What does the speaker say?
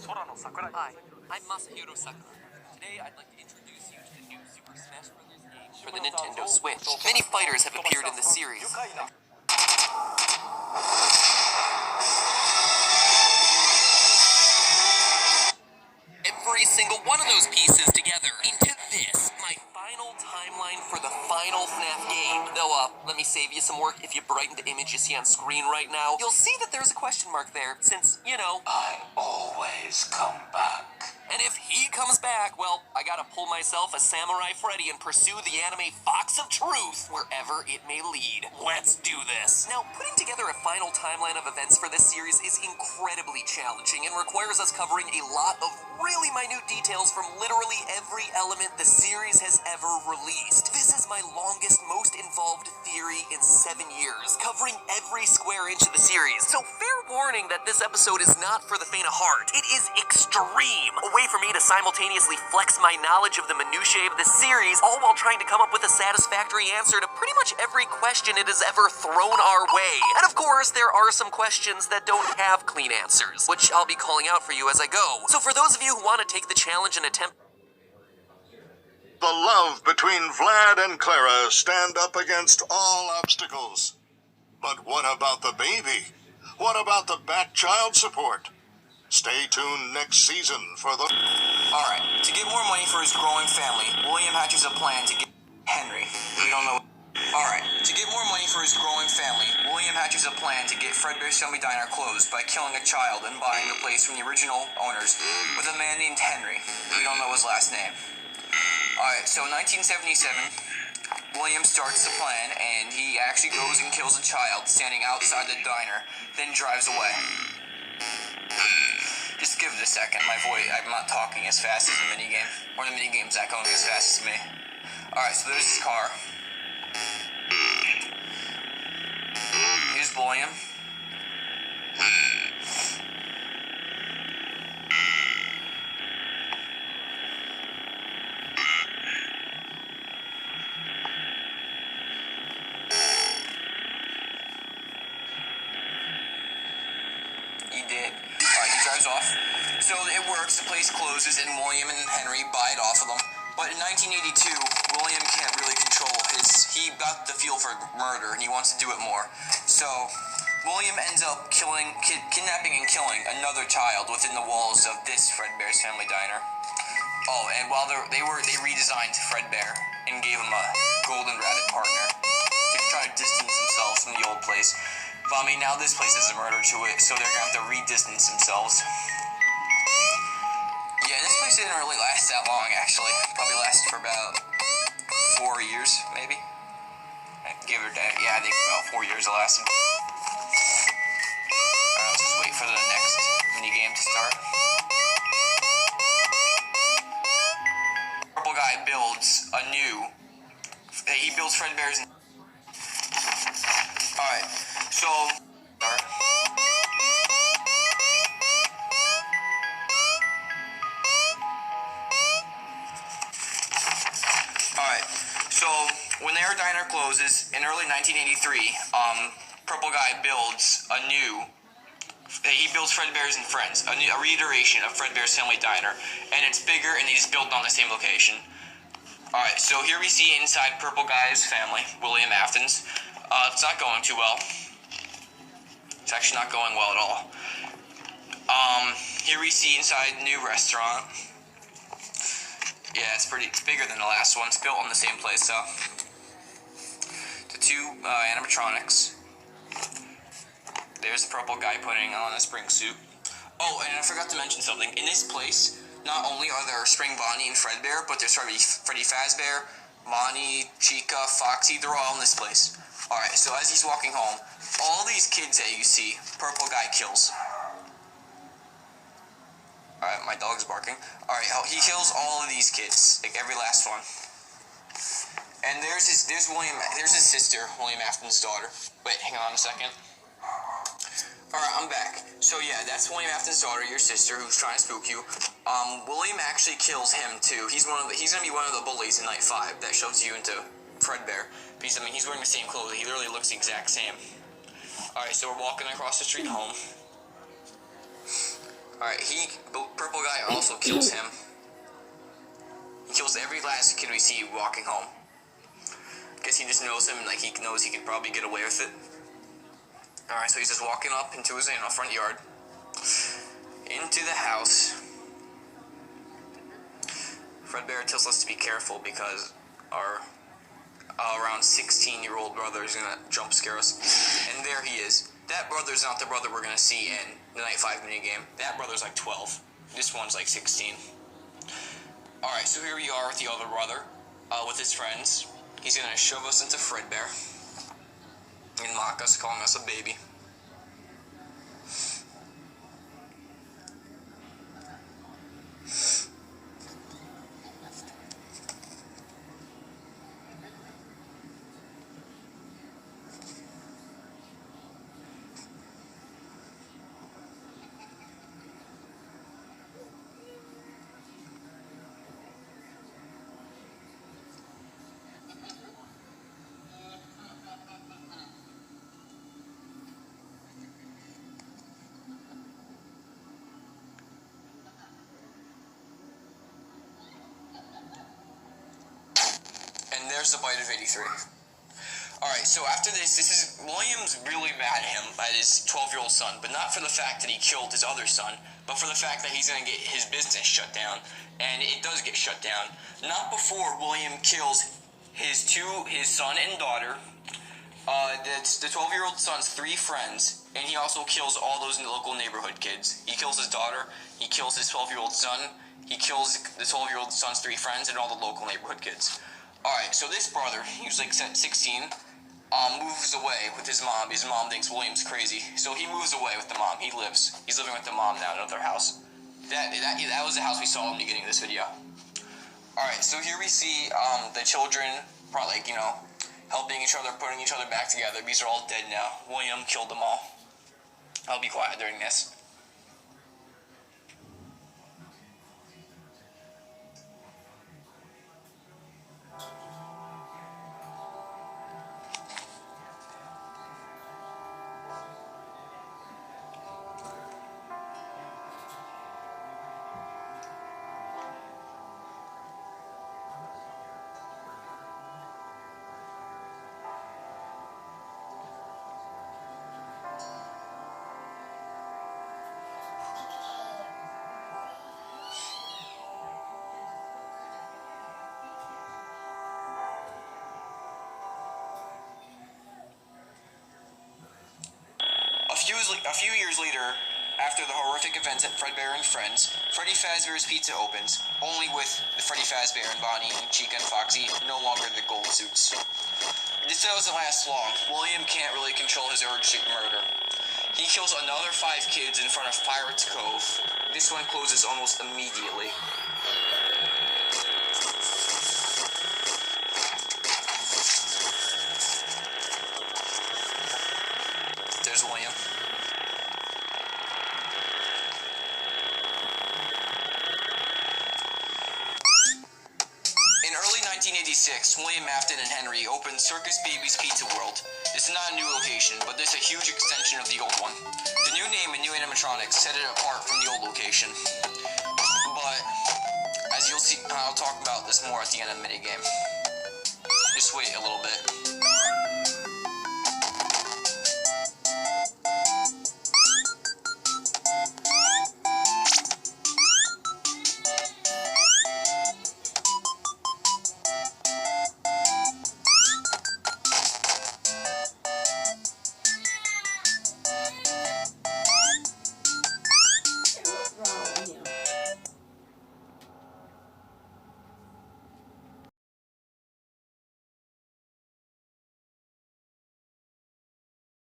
Hi, I'm Masahiro Sakura. Today I'd like to introduce you to the new Super Smash Bros. Game for the Nintendo Switch. Many fighters have appeared in the series. Every single one of those pieces together into this, my final timeline for the final FNAF game. Though, let me save you some work. If you brighten the image you see on screen right now, you'll see that there's a question mark there, since, you know, I always come back. and if he comes back, well, I gotta pull myself a Samurai Freddy and pursue the anime Fox of Truth wherever it may lead. Let's do this. Now, putting together a final timeline of events for this series is incredibly challenging and requires us covering a lot of really minute details from literally every element the series has ever released. This is my longest, most involved theory in 7 years, covering every square inch of the series. So fair warning that this episode is not for the faint of heart. It is extreme. A way for me to simultaneously flex my knowledge of the minutiae of the series, all while trying to come up with a satisfactory answer to pretty much every question it has ever thrown our way. And of course, there are some questions that don't have clean answers, which I'll be calling out for you as I go. So for those of you who want to take the challenge and attempt the love between Vlad and Clara stand up against all obstacles. But what about the baby? What about the back child support? Stay tuned next season for the... Alright, to get more money for his growing family, William hatches a plan to get Henry. We don't know... Alright, to get more money for his growing family, William hatches a plan to get Fredbear's Family Diner closed by killing a child and buying the place from the original owners with a man named Henry. We don't know his last name. Alright, so 1977, William starts the plan, and he actually goes and kills a child standing outside the diner, then drives away. Just give it a second. My voice, I'm not talking as fast as the minigame, or the minigame's not going as fast as me. Alright, so there's his car. Here's William. He did. Alright, he drives off. So it works, the place closes, and William and Henry buy it off of them. But in 1982, William can't really control he got the feel for murder, and he wants to do it more. So, William ends up kidnapping and killing another child within the walls of this Fredbear's Family Diner. Oh, and while they redesigned Fredbear and gave him a golden rabbit partner to try to distance themselves from the old place. But I mean, now this place has a murder to it, so they're gonna have to re-distance themselves. Yeah, this place didn't really last that long, actually. Probably lasted for about 4 years, maybe. Give or take. Yeah, I think about 4 years it lasted. Alright, let's just wait for the next minigame to start. Purple guy builds a new... He builds Fredbear's... Alright, so... Alright, so when their diner closes in early 1983, Purple Guy builds a new... He builds Fredbear's and Friends, a reiteration of Fredbear's Family Diner, and it's bigger and he's built on the same location. Alright, so here we see inside Purple Guy's family, William Afton's. It's not going too well. It's actually not going well at all. Here we see inside the new restaurant. Yeah, it's bigger than the last one. It's built on the same place, so. The two animatronics. There's the Purple Guy putting on a spring suit. Oh, and I forgot to mention something. In this place, not only are there Spring Bonnie and Fredbear, but there's Freddy Fazbear, Bonnie, Chica, Foxy. They're all in this place. Alright, so as he's walking home, all these kids that you see, Purple Guy kills. Alright, my dog's barking. Alright, he kills all of these kids, like every last one. And there's his sister, William Afton's daughter. Wait, hang on a second. Alright, I'm back. So yeah, that's William Afton's daughter, your sister, who's trying to spook you. William actually kills him too. He's gonna be one of the bullies in Night 5 that shoves you into Fredbear. Because I mean, he's wearing the same clothes. He literally looks the exact same. Alright, so we're walking across the street home. Alright, the purple guy also kills him. He kills every last kid we see walking home. Guess he just knows him and like he knows he could probably get away with it. Alright, so he's just walking up into his front yard. Into the house. Fredbear tells us to be careful because our around 16-year-old brother is gonna jump scare us. And there he is. That brother's not the brother we're gonna see in the Night 5 minigame. That brother's like 12. This one's like 16. Alright, so here we are with the other brother, with his friends. He's gonna shove us into Fredbear and mock us, calling us a baby. And there's the bite of 83. Alright, so after this is William's really mad at him, at his 12-year-old son, but not for the fact that he killed his other son, but for the fact that he's gonna get his business shut down. And it does get shut down. Not before William kills his son and daughter, the 12-year-old son's 3 friends, and he also kills all those local neighborhood kids. He kills his daughter, he kills his 12-year-old son, he kills the 12-year-old son's 3 friends, and all the local neighborhood kids. Alright, so this brother, he was like 16, moves away with his mom. His mom thinks William's crazy, so he moves away with the mom. He's living with the mom now in another house. That was the house we saw in the beginning of this video. Alright, so here we see the children, probably like, helping each other, putting each other back together. These are all dead now. William killed them all. I'll be quiet during this. A few years later, after the horrific events at Fredbear and Friends, Freddy Fazbear's Pizza opens, only with the Freddy Fazbear and Bonnie and Chica and Foxy, no longer the gold suits. This doesn't last long. William can't really control his urge to murder. He kills another 5 kids in front of Pirates Cove. This one closes almost immediately. There's William. In early 1986, William Afton and Henry opened Circus Baby's Pizza World. This is not a new location, but this is a huge extension of the old one. The new name and new animatronics set it apart from the old location. But, as you'll see, I'll talk about this more at the end of the minigame. Just wait a little